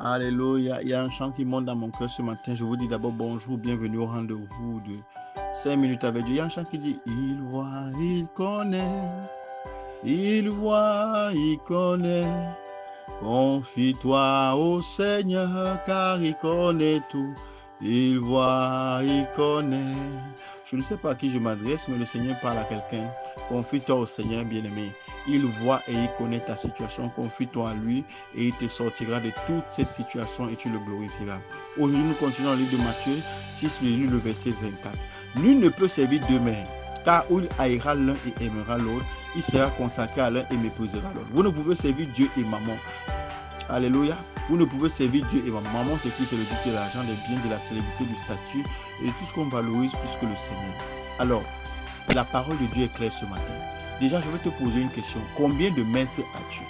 Alléluia. Il y a un chant qui monte dans mon cœur ce matin. Je vous dis d'abord bonjour, bienvenue au rendez-vous de 5 minutes avec Dieu. Il y a un chant qui dit: il voit, il connaît. Il voit, il connaît. Confie-toi au Seigneur, car il connaît tout. Il voit, il connaît. Je ne sais pas à qui je m'adresse, mais le Seigneur parle à quelqu'un. Confie-toi au Seigneur, bien-aimé. Il voit et il connaît ta situation. Confie-toi à lui et il te sortira de toutes ces situations et tu le glorifieras. Aujourd'hui, nous continuons le livre de Matthieu 6, le verset 24. Nul ne peut servir deux maîtres, car il haïra l'un et aimera l'autre. Il sera consacré à l'un et méprisera l'autre. Vous ne pouvez servir Dieu et maman. Alléluia. Vous ne pouvez servir Dieu et maman. Maman, c'est qui? C'est le Dieu de l'argent, des biens, de la célébrité, du statut et de tout ce qu'on valorise plus que le Seigneur. Alors, la parole de Dieu est claire ce matin. Déjà, je vais te poser une question. Combien de maîtres as-tu?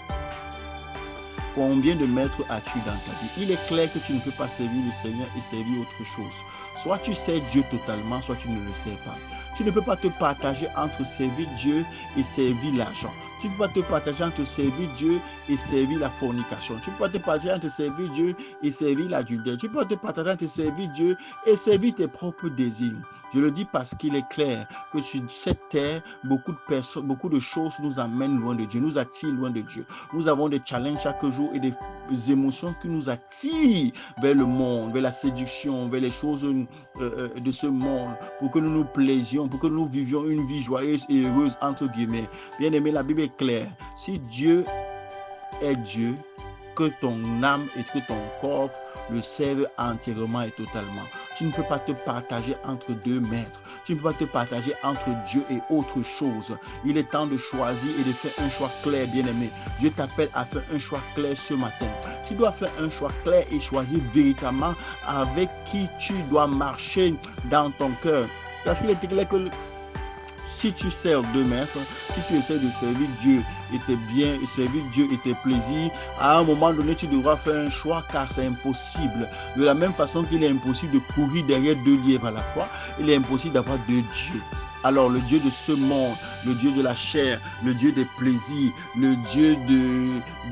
Combien de maîtres as-tu dans ta vie? Il est clair que tu ne peux pas servir le Seigneur et servir autre chose. Soit tu sers Dieu totalement, soit tu ne le sers pas. Tu ne peux pas te partager entre servir Dieu et servir l'argent. Tu ne peux pas te partager entre servir Dieu et servir la fornication. Tu ne peux pas te partager entre servir Dieu et servir l'adultère. Tu ne peux pas te partager entre servir Dieu et servir tes propres désirs. Je le dis parce qu'il est clair que sur cette terre, beaucoup de personnes, beaucoup de choses nous amènent loin de Dieu, nous attirent loin de Dieu. Nous avons des challenges chaque jour et des émotions qui nous attirent vers le monde, vers la séduction, vers les choses de ce monde, pour que nous nous plaisions, pour que nous vivions une vie joyeuse et heureuse, entre guillemets. Bien aimé, la Bible est claire. Si Dieu est Dieu, que ton âme et que ton corps le servent entièrement et totalement. Tu ne peux pas te partager entre deux maîtres. Tu ne peux pas te partager entre Dieu et autre chose. Il est temps de choisir et de faire un choix clair, bien-aimé. Dieu t'appelle à faire un choix clair ce matin. Tu dois faire un choix clair et choisir véritablement avec qui tu dois marcher dans ton cœur. Parce qu'il est clair que si tu sers deux maîtres, si tu essaies de servir Dieu et tes biens, et servir Dieu et tes plaisirs, à un moment donné, tu devras faire un choix car c'est impossible. De la même façon qu'il est impossible de courir derrière deux lièvres à la fois, il est impossible d'avoir deux dieux. Alors le Dieu de ce monde, le Dieu de la chair, le Dieu des plaisirs, le Dieu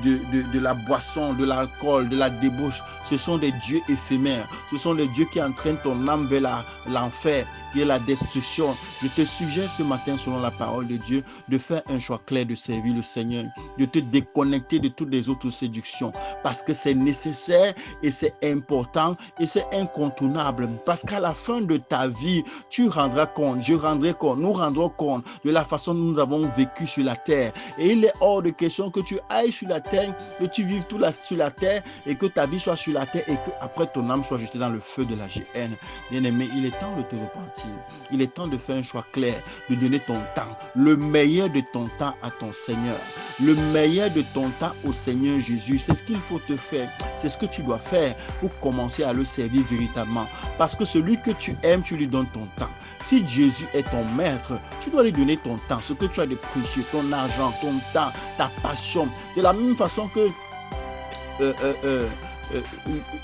de la boisson, de l'alcool, de la débauche, ce sont des dieux éphémères. Ce sont des dieux qui entraînent ton âme vers l'enfer, qui est la destruction. Je te suggère ce matin, selon la parole de Dieu, de faire un choix clair de servir le Seigneur, de te déconnecter de toutes les autres séductions, parce que c'est nécessaire et c'est important et c'est incontournable. Parce qu'à la fin de ta vie, tu rendras compte, je rendrai compte, nous rendrons compte de la façon dont nous avons vécu sur la terre. Et il est hors de question que tu ailles sur la terre, que tu vives tout sur la terre et que ta vie soit sur la terre et que après ton âme soit jetée dans le feu de la géhenne. Bien-aimé, il est temps de te repentir. Il est temps de faire un choix clair, de donner ton temps, le meilleur de ton temps à ton Seigneur, le meilleur de ton temps au Seigneur Jésus. C'est ce qu'il faut te faire. C'est ce que tu dois faire pour commencer à le servir véritablement. Parce que celui que tu aimes, tu lui donnes ton temps. Si Jésus est ton maître, tu dois lui donner ton temps, ce que tu as de précieux, ton argent, ton temps, ta passion. De la même façon que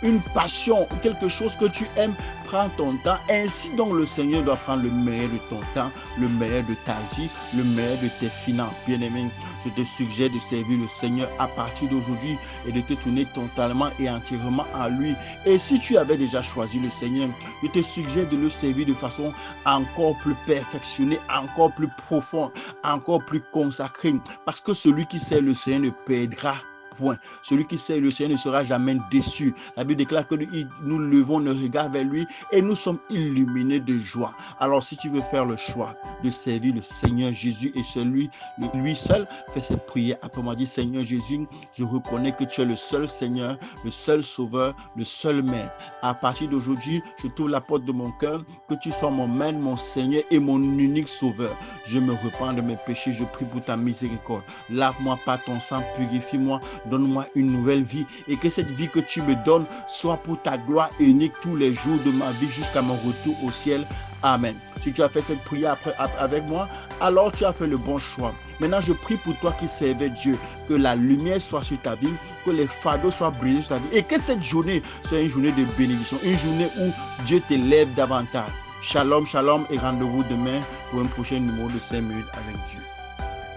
une passion, quelque chose que tu aimes, prends ton temps. Ainsi donc le Seigneur doit prendre le meilleur de ton temps, le meilleur de ta vie, le meilleur de tes finances. Bien-aimé, je te suggère de servir le Seigneur à partir d'aujourd'hui et de te tourner totalement et entièrement à lui. Et si tu avais déjà choisi le Seigneur, je te suggère de le servir de façon encore plus perfectionnée, encore plus profonde, encore plus consacrée. Parce que celui qui sert le Seigneur ne perdra point. Celui qui sert le Seigneur ne sera jamais déçu. La Bible déclare que nous levons nos regards vers lui et nous sommes illuminés de joie. Alors si tu veux faire le choix de servir le Seigneur Jésus et celui, lui seul, fais cette prière après moi. Dis: Seigneur Jésus, je reconnais que tu es le seul Seigneur, le seul Sauveur, le seul Maître. À partir d'aujourd'hui, je t'ouvre la porte de mon cœur, que tu sois mon Maître, mon Seigneur et mon unique Sauveur. Je me repens de mes péchés, je prie pour ta miséricorde. Lave-moi par ton sang, purifie-moi. Donne-moi une nouvelle vie et que cette vie que tu me donnes soit pour ta gloire unique tous les jours de ma vie jusqu'à mon retour au ciel. Amen. Si tu as fait cette prière avec moi, alors tu as fait le bon choix. Maintenant, je prie pour toi qui servais Dieu, que la lumière soit sur ta vie, que les fardeaux soient brisés sur ta vie et que cette journée soit une journée de bénédiction, une journée où Dieu t'élève davantage. Shalom, shalom et rendez-vous demain pour un prochain numéro de 5 minutes avec Dieu.